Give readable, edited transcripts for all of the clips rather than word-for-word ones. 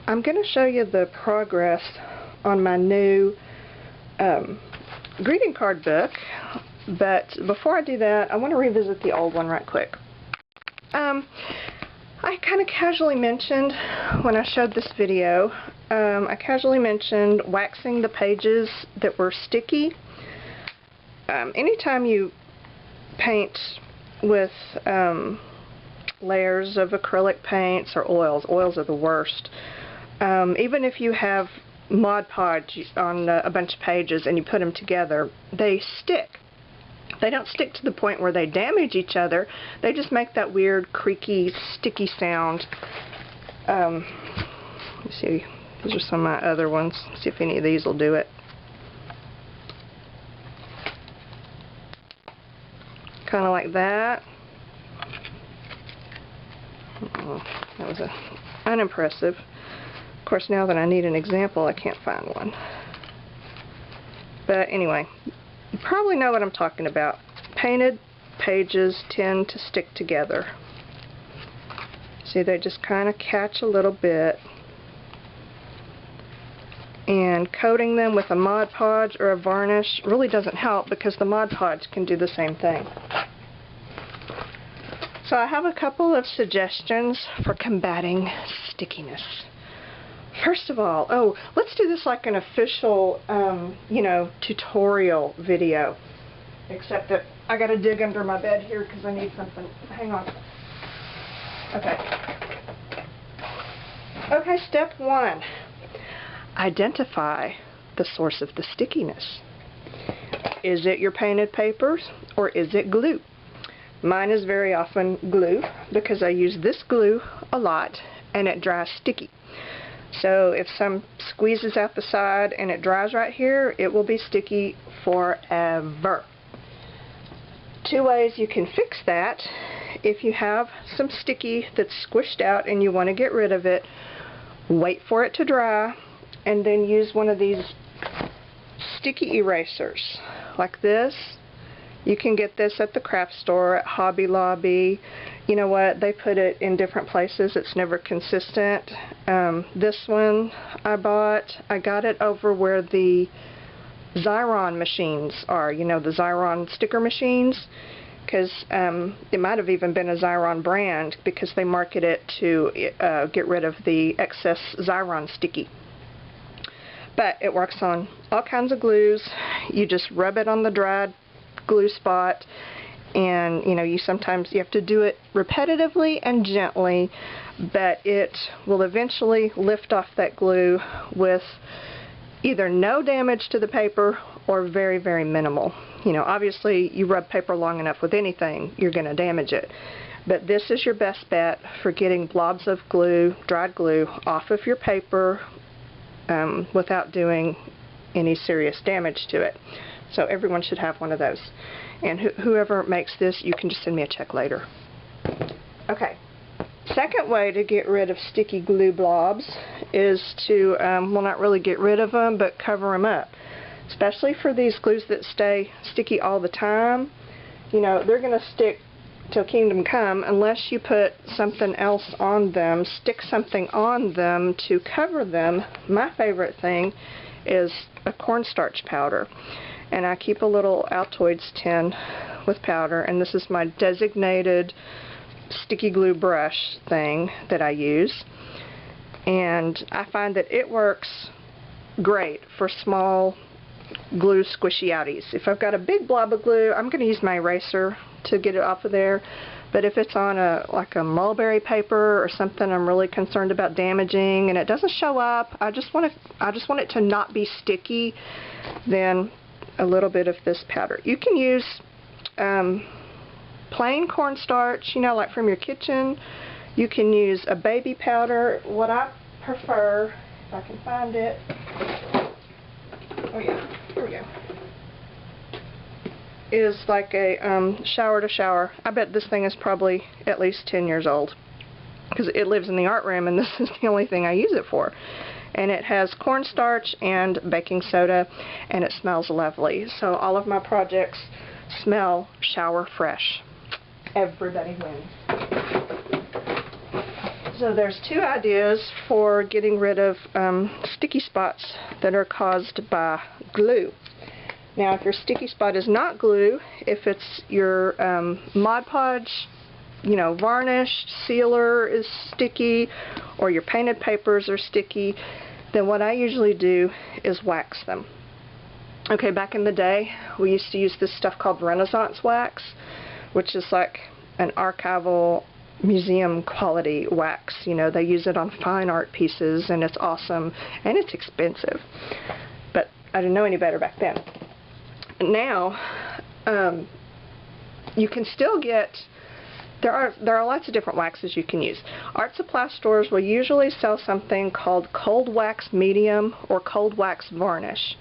I'm going to show you the progress on my new greeting card book, but before I do that, I want to revisit the old one right quick. I kind of casually mentioned when I showed this video, I casually mentioned waxing the pages that were sticky. Anytime you paint with layers of acrylic paints or oils are the worst. Even if you have Mod Podge on a bunch of pages and you put them together, they stick. They don't stick to the point where they damage each other. They just make that weird, creaky, sticky sound. Let's see, these are some of my other ones. Let's see if any of these will do it. Kind of like that. Oh, that was unimpressive. Of course, now that I need an example, I can't find one. But anyway, you probably know what I'm talking about. Painted pages tend to stick together. See, they just kind of catch a little bit. And coating them with a Mod Podge or a varnish really doesn't help because the Mod Podge can do the same thing. So I have a couple of suggestions for combating stickiness. First of all, let's do this like an official, tutorial video. Except that I gotta dig under my bed here because I need something. Hang on. Okay, step one. Identify the source of the stickiness. Is it your painted papers or is it glue? Mine is very often glue because I use this glue a lot and it dries sticky. So if some squeezes out the side and it dries right here, it will be sticky forever. Two ways you can fix that. If you have some sticky that's squished out and you want to get rid of it, wait for it to dry and then use one of these sticky erasers like this. You can get this at the craft store, at Hobby Lobby. You know what? They put it in different places. It's never consistent. This one I got it over where the Xyron machines are. You know, the Xyron sticker machines. Because it might have even been a Xyron brand because they market it to get rid of the excess Xyron sticky. But it works on all kinds of glues. You just rub it on the dried glue spot, and you have to do it repetitively and gently, but it will eventually lift off that glue with either no damage to the paper or very, very minimal. Obviously you rub paper long enough with anything, you're going to damage it. But this is your best bet for getting blobs of glue, dried glue, off of your paper without doing any serious damage to it. So everyone should have one of those. And whoever makes this, you can just send me a check later. Okay. Second way to get rid of sticky glue blobs is to, not really get rid of them, but cover them up. Especially for these glues that stay sticky all the time. They're going to stick till kingdom come unless you put something else on them, stick something on them to cover them. My favorite thing is a cornstarch powder. And I keep a little Altoids tin with powder, and this is my designated sticky glue brush thing that I use. And I find that it works great for small glue squishy outies. If I've got a big blob of glue, I'm going to use my eraser to get it off of there. But if it's on like a mulberry paper or something I'm really concerned about damaging and it doesn't show up, I just want it to not be sticky, then a little bit of this powder. You can use plain cornstarch, like from your kitchen. You can use a baby powder. What I prefer, if I can find it, oh yeah, here we go, is like a shower to shower. I bet this thing is probably at least 10 years old because it lives in the art room and this is the only thing I use it for. And it has cornstarch and baking soda, and it smells lovely. So all of my projects smell shower fresh. Everybody wins. So there's two ideas for getting rid of sticky spots that are caused by glue. Now, if your sticky spot is not glue, if it's your Mod Podge, you know, varnish, sealer is sticky, or your painted papers are sticky, then what I usually do is wax them. Okay, back in the day, we used to use this stuff called Renaissance wax, which is like an archival museum quality wax. You know, they use it on fine art pieces, and it's awesome, and it's expensive. But I didn't know any better back then. Now, you can still get, there are lots of different waxes you can use. Art supply stores will usually sell something called cold wax medium or cold wax varnish.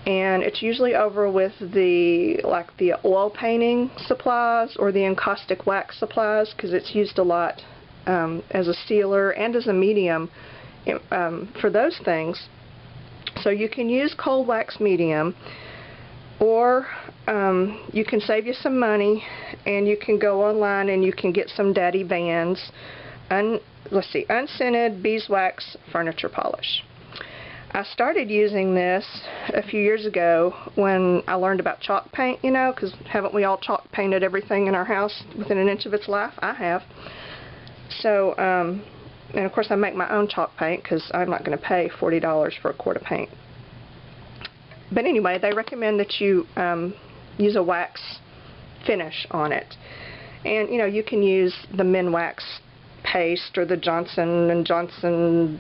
And it's usually over with the oil painting supplies or the encaustic wax supplies, because it's used a lot as a sealer and as a medium for those things. So you can use cold wax medium, or you can save you some money and you can go online and you can get some Daddy Van's unscented beeswax furniture polish. I started using this a few years ago when I learned about chalk paint, you know, because haven't we all chalk painted everything in our house within an inch of its life? I have. So, and of course I make my own chalk paint because I'm not going to pay $40 for a quart of paint. But anyway, they recommend that you use a wax finish on it. And, you know, you can use the Minwax paste or the Johnson & Johnson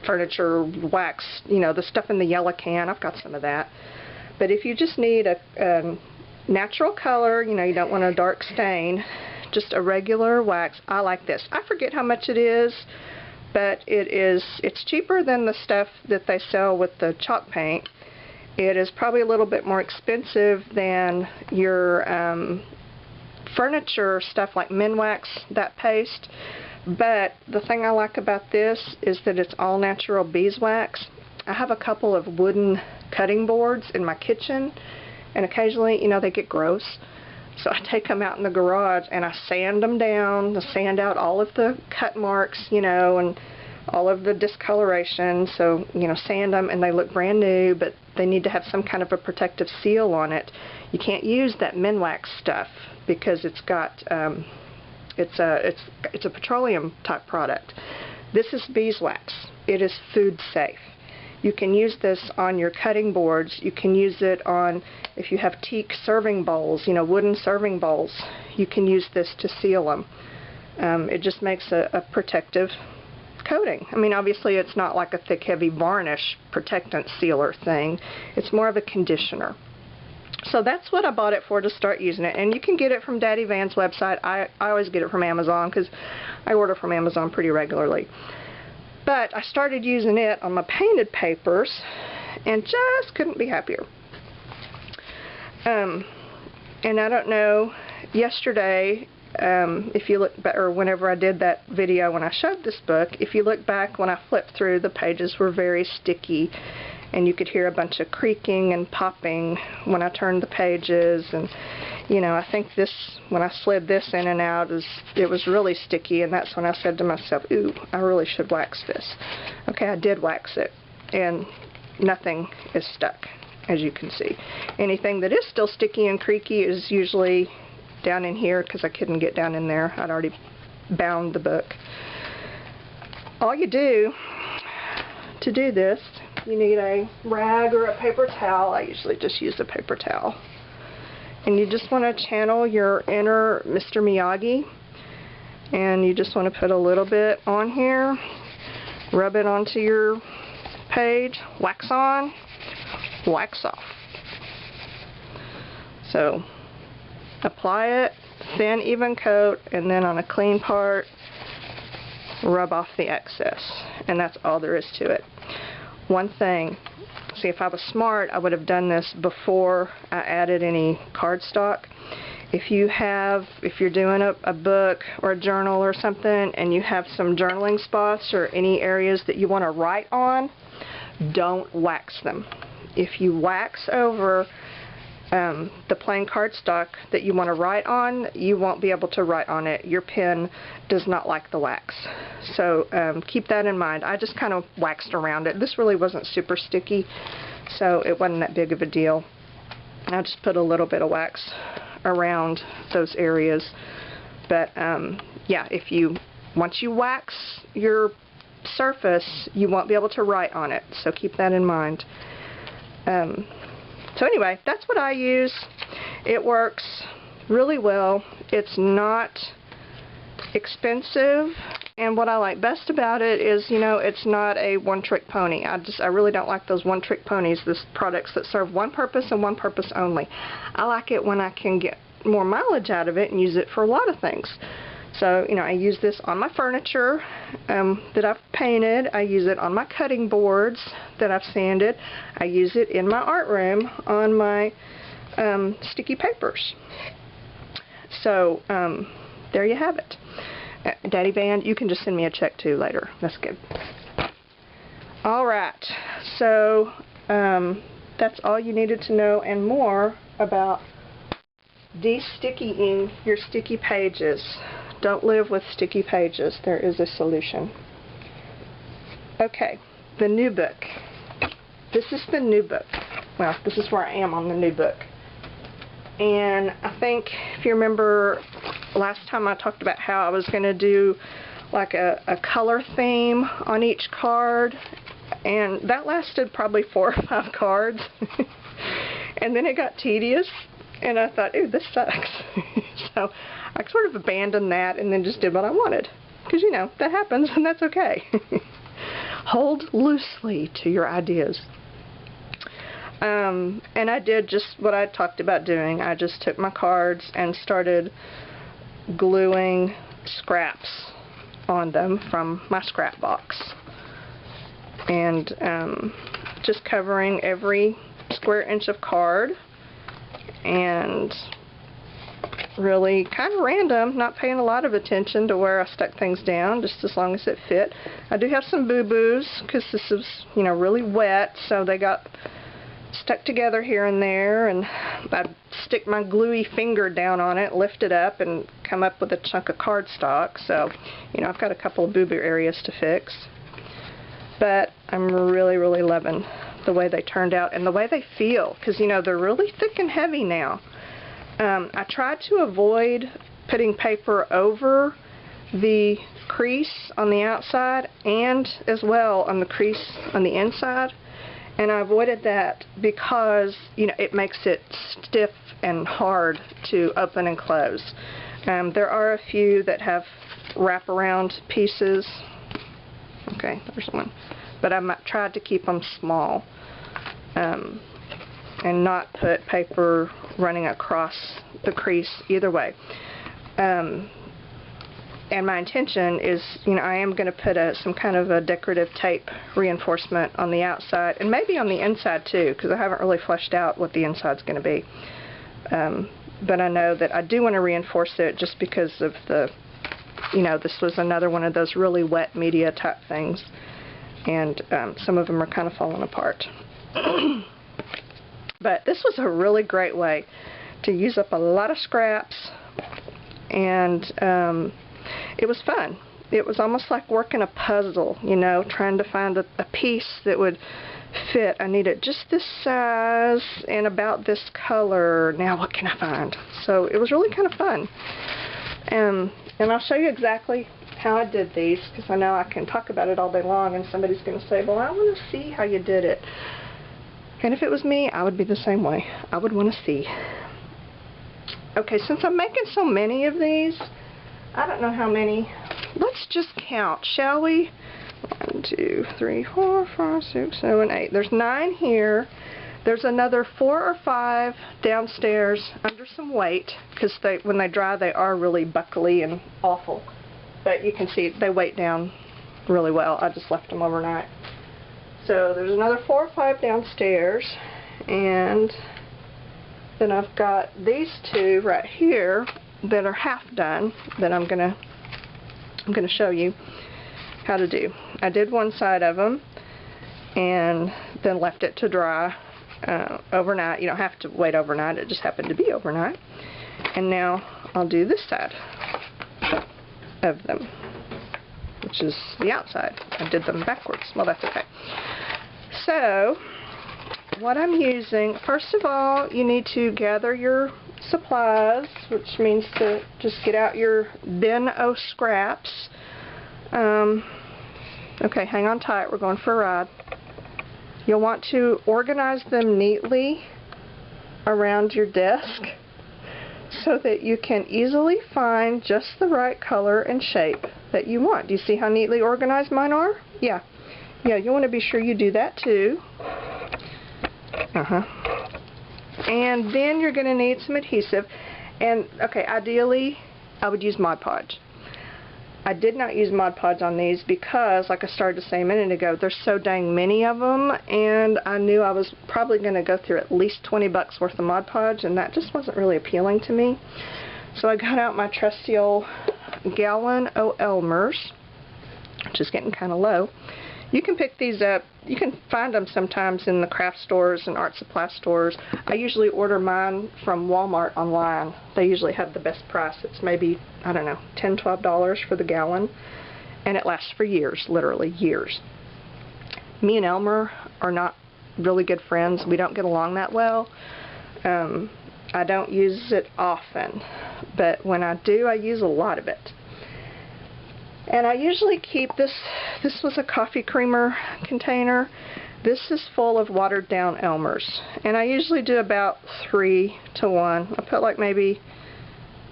furniture wax, you know, the stuff in the yellow can. I've got some of that. But if you just need a natural color, you know, you don't want a dark stain, just a regular wax, I like this. I forget how much it is, but it's cheaper than the stuff that they sell with the chalk paint. It is probably a little bit more expensive than your furniture stuff like Minwax, that paste. But the thing I like about this is that it's all natural beeswax. I have a couple of wooden cutting boards in my kitchen, and occasionally, you know, they get gross. So I take them out in the garage and I sand them down, to sand out all of the cut marks, you know, and all of the discoloration. So, you know, sand them and they look brand new, but they need to have some kind of a protective seal on it. You can't use that Minwax stuff because it's got it's a petroleum type product. This is beeswax. It is food safe. You can use this on your cutting boards. You can use it on, if you have teak serving bowls, you know, wooden serving bowls, you can use this to seal them. It just makes a protective coating. I mean, obviously it's not like a thick, heavy varnish protectant sealer thing. It's more of a conditioner. So that's what I bought it for, to start using it. And you can get it from Daddy Van's website. I always get it from Amazon because I order from Amazon pretty regularly. But I started using it on my painted papers and just couldn't be happier. And I don't know, yesterday, if you look back, or whenever I did that video when I showed this book, if you look back when I flipped through, the pages were very sticky. And you could hear a bunch of creaking and popping when I turned the pages. And, you know, I think this, when I slid this in and out, it was really sticky. And that's when I said to myself, ooh, I really should wax this. Okay, I did wax it. And nothing is stuck, as you can see. Anything that is still sticky and creaky is usually down in here because I couldn't get down in there. I'd already bound the book. All you do to do this, you need a rag or a paper towel. I usually just use a paper towel. And you just want to channel your inner Mr. Miyagi. And you just want to put a little bit on here. Rub it onto your page. Wax on. Wax off. So, apply it. Thin, even coat. And then on a clean part, rub off the excess. And that's all there is to it. One thing, see, if I was smart, I would have done this before I added any cardstock. If you're doing a book or a journal or something and you have some journaling spots or any areas that you want to write on, don't wax them. If you wax over the plain cardstock that you want to write on, you won't be able to write on it. Your pen does not like the wax. So keep that in mind. I just kind of waxed around it. This really wasn't super sticky, so it wasn't that big of a deal. I just put a little bit of wax around those areas. But yeah, once you wax your surface, you won't be able to write on it. So keep that in mind. So anyway, that's what I use. It works really well. It's not expensive, and what I like best about it is, you know, it's not a one-trick pony. I really don't like those one-trick ponies, those products that serve one purpose and one purpose only. I like it when I can get more mileage out of it and use it for a lot of things. So, you know, I use this on my furniture that I've painted. I use it on my cutting boards that I've sanded. I use it in my art room on my sticky papers. So, there you have it. Daddy Van, you can just send me a check too later. That's good. Alright, so that's all you needed to know and more about de-stickying your sticky pages. Don't live with sticky pages. There is a solution. Okay, the new book. This is the new book. Well, this is where I am on the new book. And I think, if you remember, last time I talked about how I was going to do like a color theme on each card. And that lasted probably 4 or 5 cards. And then it got tedious. And I thought, ooh, this sucks. So I sort of abandoned that and then just did what I wanted. Because, you know, that happens and that's okay. Hold loosely to your ideas. And I did just what I talked about doing. I just took my cards and started gluing scraps on them from my scrap box. And just covering every square inch of card. And really kind of random, not paying a lot of attention to where I stuck things down, just as long as it fit. I do have some boo-boos because this is, you know, really wet, so they got stuck together here and there, and I'd stick my gluey finger down on it, lift it up, and come up with a chunk of cardstock. So, you know, I've got a couple of boo-boo areas to fix. But I'm really, really loving the way they turned out and the way they feel, because, you know, they're really thick and heavy now. I tried to avoid putting paper over the crease on the outside and as well on the crease on the inside, and I avoided that because, you know, it makes it stiff and hard to open and close. There are a few that have wraparound pieces. Okay, there's one. But I tried to keep them small and not put paper running across the crease either way. And my intention is, you know, I am going to put some kind of a decorative tape reinforcement on the outside and maybe on the inside too, because I haven't really fleshed out what the inside's going to be. But I know that I do want to reinforce it just because of the, you know, this was another one of those really wet media type things. And some of them are kind of falling apart. But this was a really great way to use up a lot of scraps, and it was fun. It was almost like working a puzzle, you know, trying to find a piece that would fit. I needed just this size and about this color. Now what can I find? So it was really kind of fun. And I'll show you exactly how I did these, because I know I can talk about it all day long and somebody's going to say, well, I want to see how you did it. And if it was me, I would be the same way. I would want to see. Okay, since I'm making so many of these, I don't know how many. Let's just count, shall we? 1, 2, 3, 4, 5, 6, 7, 8. There's 9 here. There's another 4 or 5 downstairs under some weight, because when they dry, they are really buckly and awful. But you can see they weight down really well. I just left them overnight. So there's another 4 or 5 downstairs, and then I've got these 2 right here that are half done that I'm gonna show you how to do. I did one side of them and then left it to dry, overnight. You don't have to wait overnight, it just happened to be overnight. And now I'll do this side of them, which is the outside. I did them backwards. Well, that's okay. So, what I'm using, first of all, you need to gather your supplies, which means to just get out your bin o' scraps. Okay, hang on tight, we're going for a ride. You'll want to organize them neatly around your desk so that you can easily find just the right color and shape that you want. Do you see how neatly organized mine are? Yeah. Yeah, you want to be sure you do that too. And then you're going to need some adhesive. And, okay, ideally, I would use Mod Podge. I did not use Mod Podge on these because, like I started to say a minute ago, there's so dang many of them, and I knew I was probably going to go through at least 20 bucks worth of Mod Podge, and that just wasn't really appealing to me. So I got out my trusty old gallon o' Elmer's, which is getting kind of low. You can pick these up. You can find them sometimes in the craft stores and art supply stores. I usually order mine from Walmart online. They usually have the best price. It's maybe, I don't know, $10, $12 for the gallon. And it lasts for years, literally years. Me and Elmer are not really good friends. We don't get along that well. I don't use it often, but when I do, I use a lot of it. And I usually keep this was a coffee creamer container. This is full of watered down Elmer's. And I usually do about 3 to 1. I put like maybe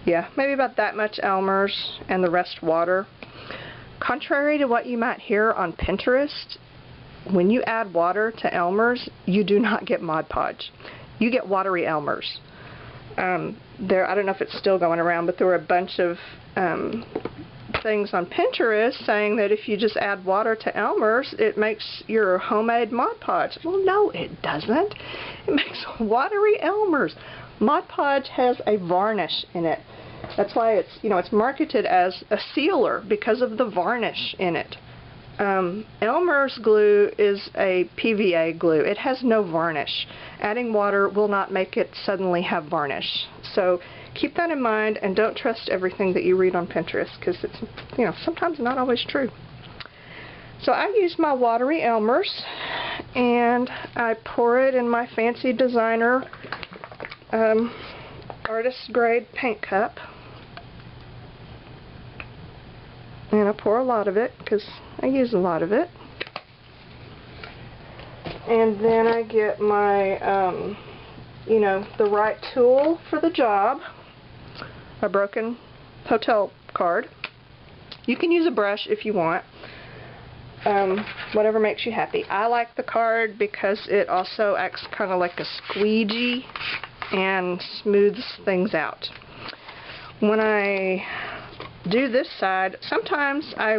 about that much Elmer's and the rest water. Contrary to what you might hear on Pinterest, when you add water to Elmer's, you do not get Mod Podge. You get watery Elmer's. I don't know if it's still going around, but there were a bunch of things on Pinterest saying that if you just add water to Elmer's, it makes your homemade Mod Podge. Well, no, it doesn't. It makes watery Elmer's. Mod Podge has a varnish in it. That's why it's, it's marketed as a sealer, because of the varnish in it. Elmer's glue is a PVA glue. It has no varnish. Adding water will not make it suddenly have varnish. So keep that in mind, and don't trust everything that you read on Pinterest, because it's, sometimes not always true. So I use my watery Elmer's, and I pour it in my fancy designer artist grade paint cup. And I pour a lot of it, because I use a lot of it. And then I get my, the right tool for the job. A broken hotel card. You can use a brush if you want. Whatever makes you happy. I like the card because it also acts kind of like a squeegee and smooths things out. When I do this side, sometimes I,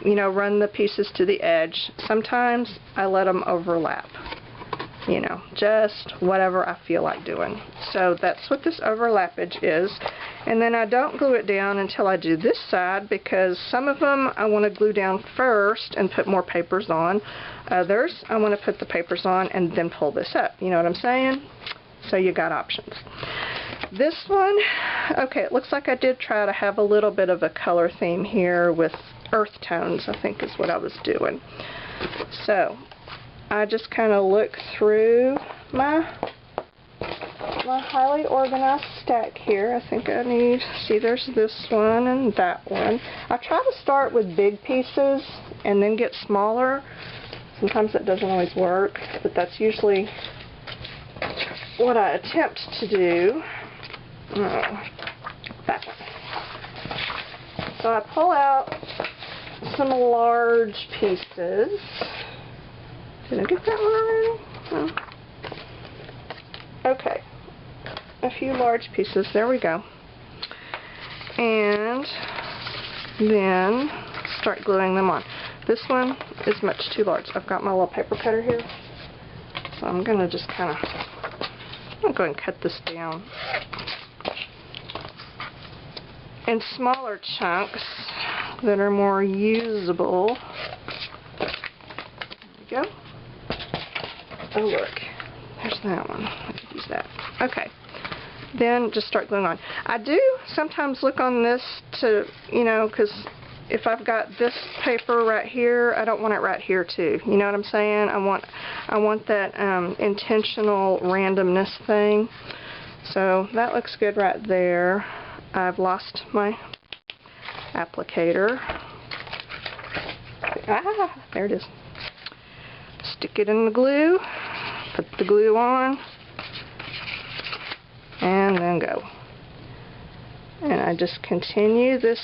run the pieces to the edge. Sometimes I let them overlap. Just whatever I feel like doing. So that's what this overlappage is. And then I don't glue it down until I do this side, because some of them I want to glue down first and put more papers on. Others I want to put the papers on and then pull this up. You know what I'm saying? So you got options. This one, okay, it looks like I did try to have a little bit of a color theme here with earth tones, I think is what I was doing. So I just kind of look through my highly organized stack here. I think I need, see, there's this one and that one. I try to start with big pieces and then get smaller. Sometimes that doesn't always work, but that's usually what I attempt to do. That one. So I pull out some large pieces. Did I get that one already? No. Okay. A few large pieces. There we go. And then start gluing them on. This one is much too large. I've got my little paper cutter here. So I'm going to just kind of, I'm going to cut this down in smaller chunks that are more usable. There we go. Oh look, There's that one. I could use that. Okay. Then just start gluing on. I do sometimes look on this to, you know, because if I've got this paper right here, I don't want it right here too. You know what I'm saying? I want that intentional randomness thing. So that looks good right there. I've lost my applicator. Ah, there it is. Stick it in the glue. Put the glue on. And then go. And I just continue this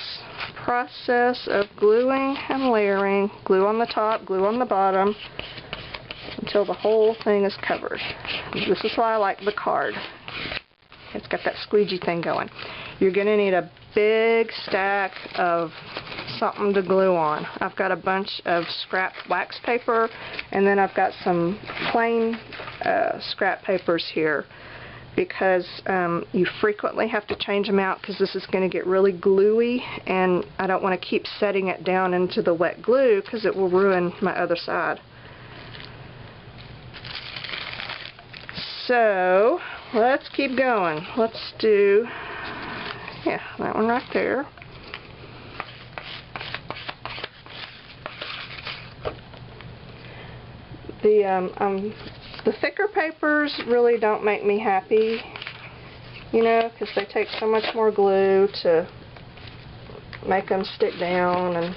process of gluing and layering. Glue on the top, glue on the bottom, until the whole thing is covered. This is why I like the card. It's got that squeegee thing going. You're going to need a big stack of something to glue on. I've got a bunch of scrap wax paper, and then I've got some plain scrap papers here, because you frequently have to change them out because this is going to get really gluey, and I don't want to keep setting it down into the wet glue because it will ruin my other side. So let's keep going. Let's do, yeah, that one right there. The thicker papers really don't make me happy, you know, because they take so much more glue to make them stick down, and,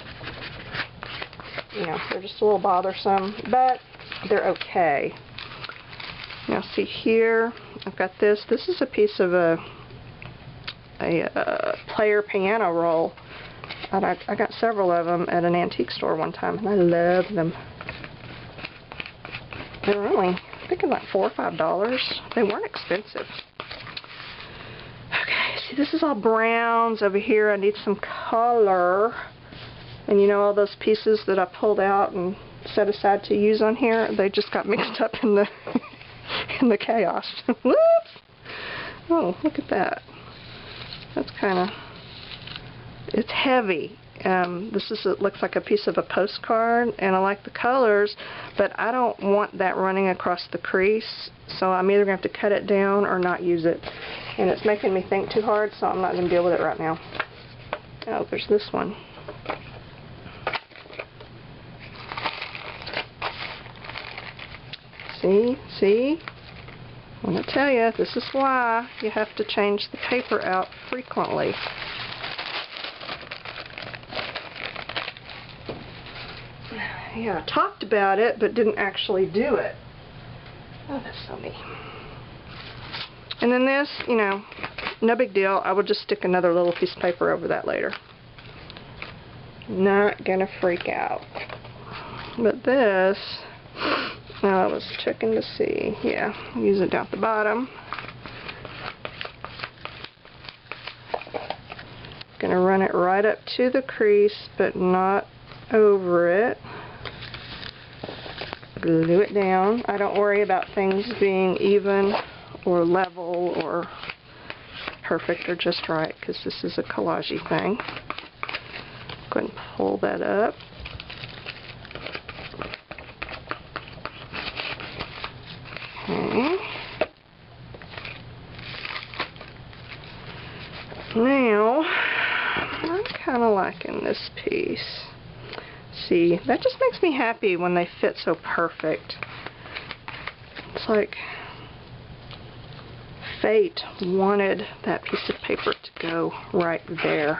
you know, they're just a little bothersome, but they're okay. Now see here, I've got this. This is a piece of a player piano roll. And I got several of them at an antique store one time, and I love them. They're only, I think, like $4 or $5. They weren't expensive. Okay, see, this is all browns over here. I need some color. And you know, all those pieces that I pulled out and set aside to use on here, they just got mixed up in the in the chaos. Whoops! Oh, look at that. That's kind of, it's heavy. It looks like a piece of a postcard, and I like the colors, but I don't want that running across the crease, so I'm either going to have to cut it down or not use it. And it's making me think too hard, so I'm not going to deal with it right now. Oh, there's this one. See? I want to tell you, this is why you have to change the paper out frequently. Yeah, I talked about it, but didn't actually do it. Oh, that's so me. And then this, you know, no big deal. I will just stick another little piece of paper over that later. Not gonna freak out. But this, I was checking to see. Yeah, use it down at the bottom. Gonna run it right up to the crease, but not over it. Glue it down. I don't worry about things being even or level or perfect or just right, because this is a collage-y thing. Go ahead and pull that up. Okay. Now, I'm kind of liking this piece. See, that just makes me happy when they fit so perfect. It's like fate wanted that piece of paper to go right there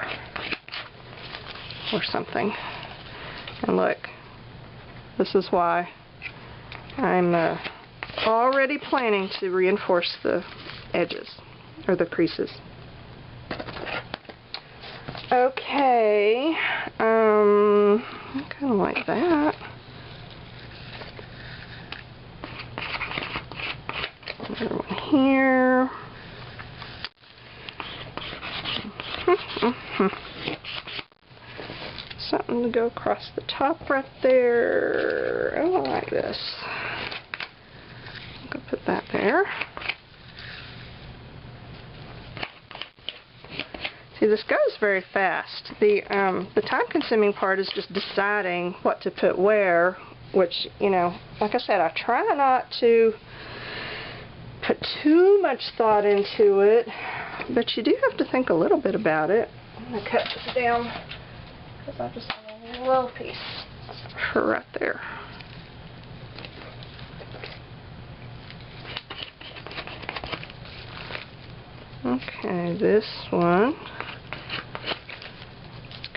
or something. And look, this is why I'm already planning to reinforce the edges or the creases. Okay, I kind of like that. Another one here. Something to go across the top right there. Oh, I like this. I'm going to put that there. See, this goes very fast. The time-consuming part is just deciding what to put where, which, you know, like I said, I try not to put too much thought into it, but you do have to think a little bit about it. I'm going to cut this down because I just want a little piece for right there. Okay, this one,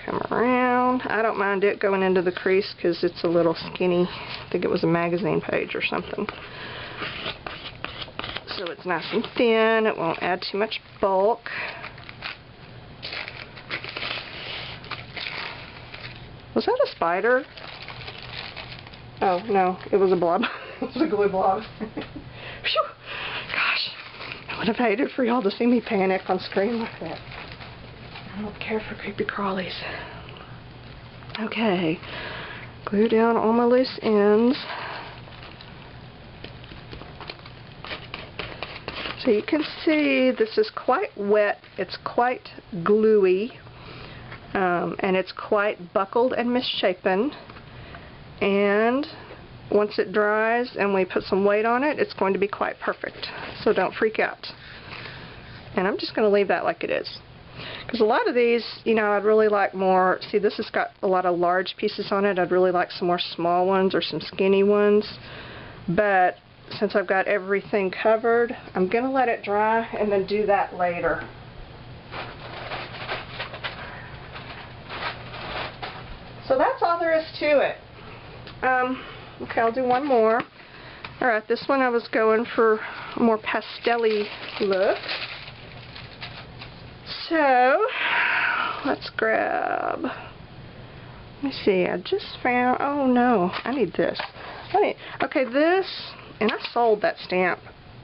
come around. I don't mind it going into the crease because it's a little skinny. I think it was a magazine page or something. So it's nice and thin. It won't add too much bulk. Was that a spider? Oh, no, it was a blob. It was a glue blob. Phew! Gosh, I would have hated for y'all to see me panic on screen like that. I don't care for creepy crawlies. Okay, glue down all my loose ends. So you can see this is quite wet. It's quite gluey. And it's quite buckled and misshapen. And once it dries and we put some weight on it, it's going to be quite perfect. So don't freak out. And I'm just going to leave that like it is. Because a lot of these, you know, I'd really like more. See, this has got a lot of large pieces on it. I'd really like some more small ones or some skinny ones. But since I've got everything covered, I'm going to let it dry and then do that later. So that's all there is to it. Okay, I'll do one more. Alright, this one I was going for a more pastel-y look. So, let's grab, let me see, I just found, oh no, I need this. Okay, this, and I sold that stamp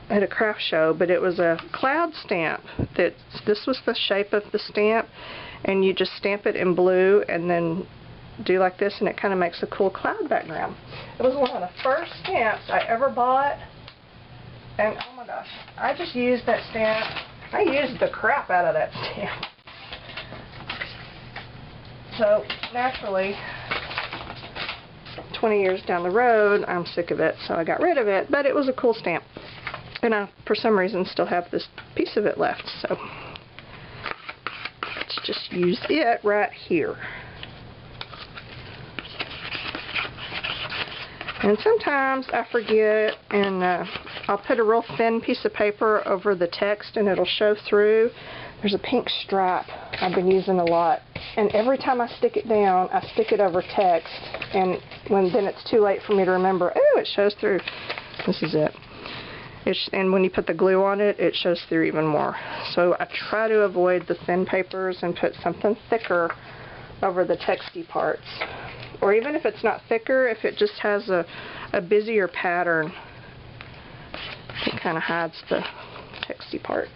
at a craft show, but it was a cloud stamp. This was the shape of the stamp, and you just stamp it in blue and then do like this, and it kind of makes a cool cloud background. It was one of the first stamps I ever bought, and oh my gosh, I just used that stamp. I used the crap out of that stamp. So naturally, 20 years down the road, I'm sick of it, so I got rid of it, but it was a cool stamp. And I, for some reason, still have this piece of it left, so let's just use it right here. And sometimes I forget, and I'll put a real thin piece of paper over the text and it'll show through. There's a pink stripe I've been using a lot, and every time I stick it down, I stick it over text, and then it's too late for me to remember, oh, it shows through. This is it. And when you put the glue on it, it shows through even more. So I try to avoid the thin papers and put something thicker over the texty parts. Or even if it's not thicker, if it just has a busier pattern, it kind of hides the texty parts.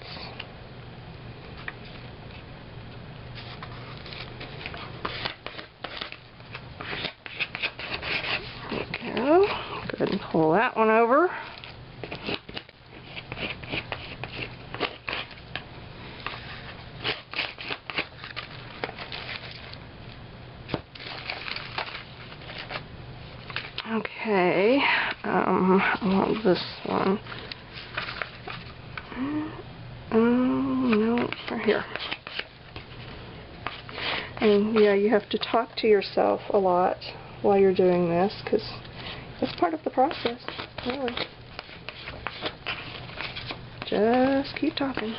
There we go. Go ahead and pull that one over. Okay, I want this one. No, right here. And yeah, you have to talk to yourself a lot while you're doing this, because it's part of the process, really. Just keep talking.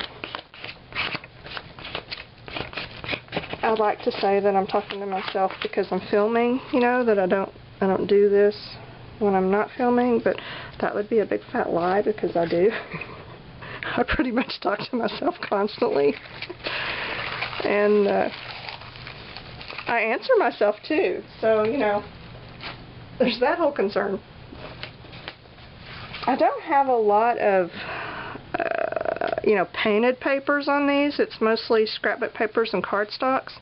I'd like to say that I'm talking to myself because I'm filming, you know, that I don't do this when I'm not filming, but that would be a big fat lie because I do. I pretty much talk to myself constantly. And I answer myself too, so, you know, there's that whole concern. I don't have a lot of, you know, painted papers on these. It's mostly scrapbook papers and cardstocks.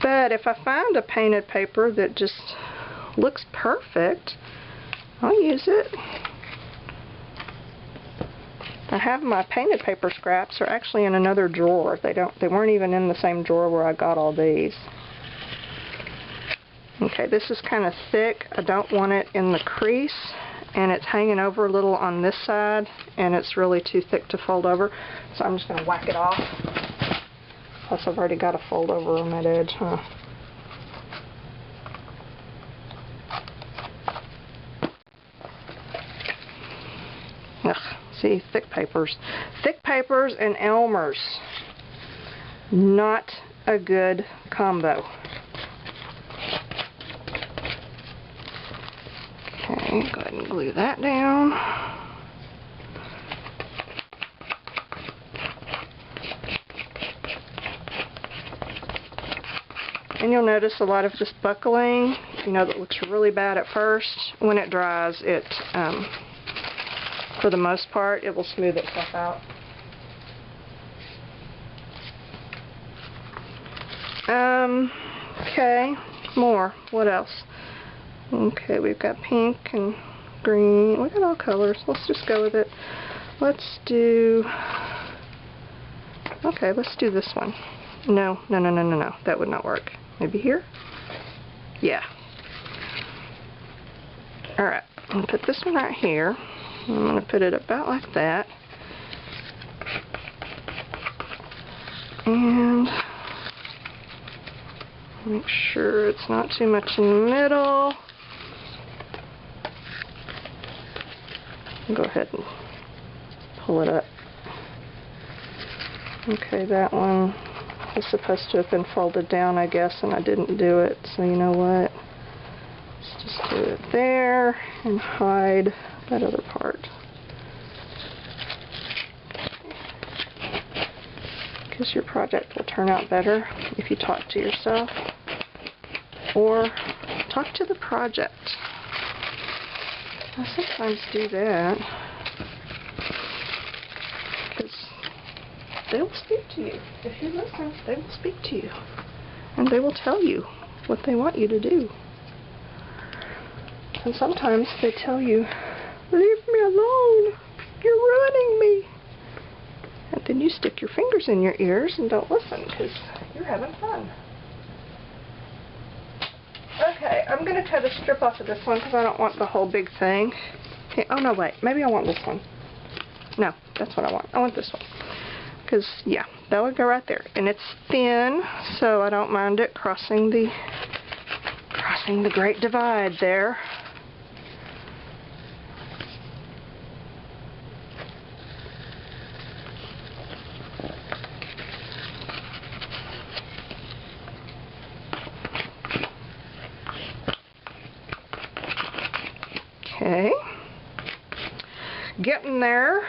But if I find a painted paper that just looks perfect, I'll use it. I have my painted paper scraps are actually in another drawer. They weren't even in the same drawer where I got all these. Okay, this is kind of thick. I don't want it in the crease, and it's hanging over a little on this side, and it's really too thick to fold over, so I'm just going to whack it off. Plus I've already got a fold over on that edge, huh? Ugh, see, thick papers. Thick papers and Elmer's. Not a good combo. Okay, go ahead and glue that down. And you'll notice a lot of this buckling, you know, that looks really bad at first. When it dries, it, for the most part, it will smooth itself out. Okay, more. What else? Okay, we've got pink and green. We got all colors. Let's just go with it. Let's do... Okay, let's do this one. No. That would not work. Maybe here? Yeah. Alright, I'm going to put this one right here. I'm going to put it about like that. And make sure it's not too much in the middle. Go ahead and pull it up. Okay, that one is supposed to have been folded down, I guess, and I didn't do it, so you know what? Let's just do it there and hide that other part. Because your project will turn out better if you talk to yourself or talk to the project. I sometimes do that because they will speak to you. If you listen, they will speak to you and they will tell you what they want you to do. And sometimes they tell you, leave me alone, you're ruining me. And then you stick your fingers in your ears and don't listen because you're having fun. Okay, I'm going to cut a strip off of this one because I don't want the whole big thing. Okay, oh no, wait, maybe I want this one. No, that's what I want. I want this one. Because, yeah, that would go right there. And it's thin, so I don't mind it crossing the Great Divide there. Okay, getting there.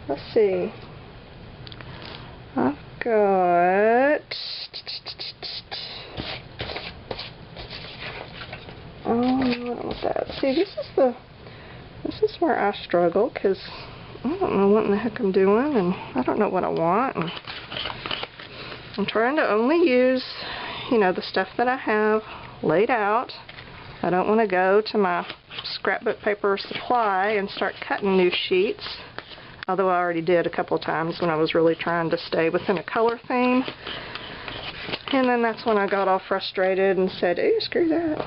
Let's see. I've got. Oh, I don't want that. See, this is where I struggle because I don't know what in the heck I'm doing, and I don't know what I want. And I'm trying to only use, you know, the stuff that I have laid out. I don't want to go to my scrapbook paper supply and start cutting new sheets, although I already did a couple of times when I was really trying to stay within a color theme. And then that's when I got all frustrated and said, ooh, screw that.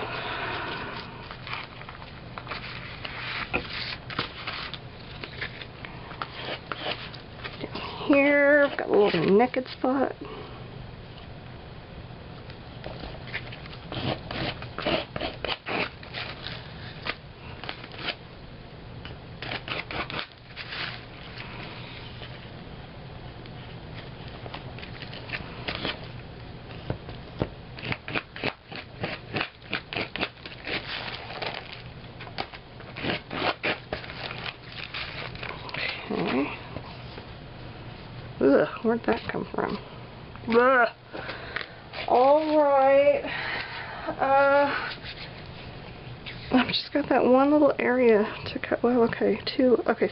Down here, I've got a little naked spot. Okay. Ugh, where'd that come from? Ugh. Alright. I've just got that one little area to cut. Well, okay,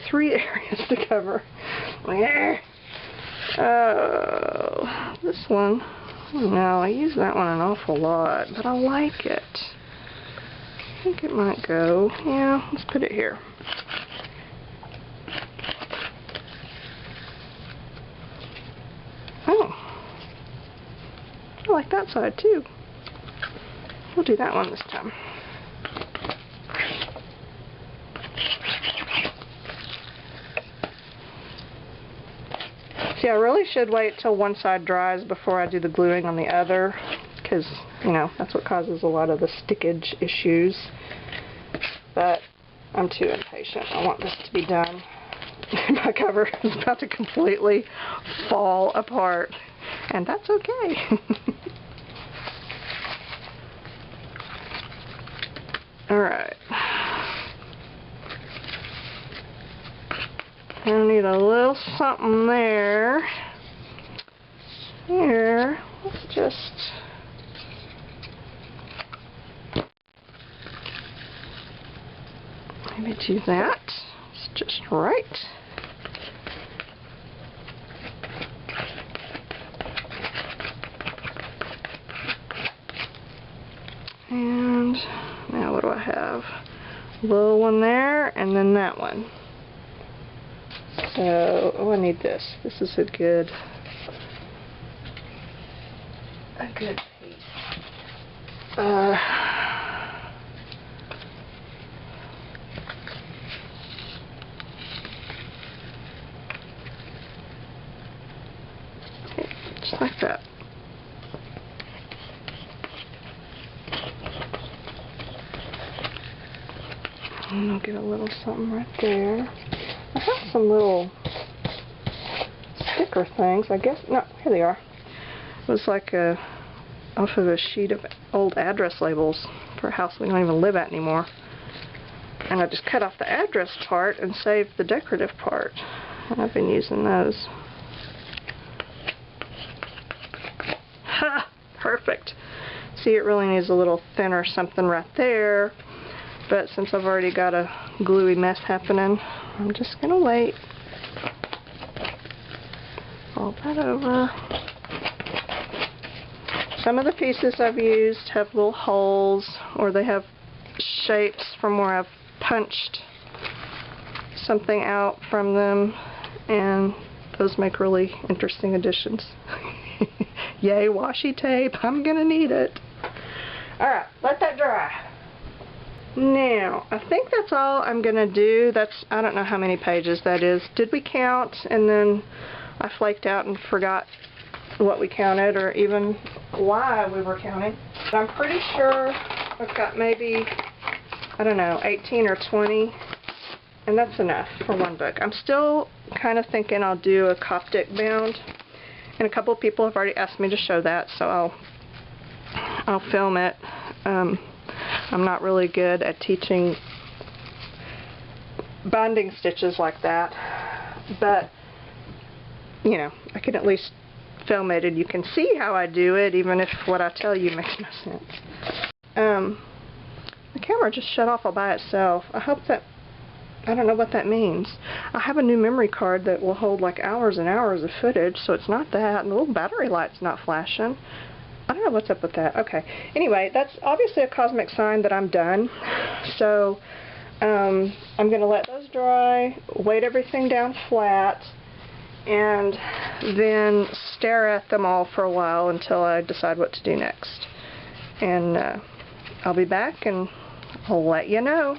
three areas to cover. Oh, this one. No, I use that one an awful lot, but I like it. I think it might go. Yeah, let's put it here. Oh, I like that side too. We'll do that one this time. See, I really should wait till one side dries before I do the gluing on the other, because, you know, that's what causes a lot of the stickage issues. But I'm too impatient. I want this to be done. My cover is about to completely fall apart, and that's okay. Alright. I need a little something there. Here, let's just maybe do that. It's just right. And now what do I have? A little one there, and then that one. So, oh, I need this. This is a good piece. Okay, just like that. And I'll get a little something right there. I have some little sticker things, I guess. No, here they are. It was like off of a sheet of old address labels for a house we don't even live at anymore. And I just cut off the address part and saved the decorative part. And I've been using those. Ha! Perfect. See, it really needs a little thinner something right there. But since I've already got a gluey mess happening, I'm just going to wait. Fold that over. Some of the pieces I've used have little holes, or they have shapes from where I've punched something out from them, and those make really interesting additions. Yay, washi tape. I'm going to need it. Alright, let that dry. Now, I think that's all I'm going to do. I don't know how many pages that is. Did we count and then I flaked out and forgot what we counted or even why we were counting? But I'm pretty sure I've got maybe, I don't know, 18 or 20, and that's enough for one book. I'm still kind of thinking I'll do a Coptic bound, and a couple of people have already asked me to show that, so I'll film it. I'm not really good at teaching binding stitches like that, but you know, I can at least film it and you can see how I do it, even if what I tell you makes no sense. The camera just shut off all by itself. I hope that, I don't know what that means. I have a new memory card that will hold like hours and hours of footage, so it's not that, and the little battery light's not flashing. I don't know what's up with that. Okay. Anyway, that's obviously a cosmic sign that I'm done. So, I'm going to let those dry, weight everything down flat, and then stare at them all for a while until I decide what to do next. And I'll be back and I'll let you know.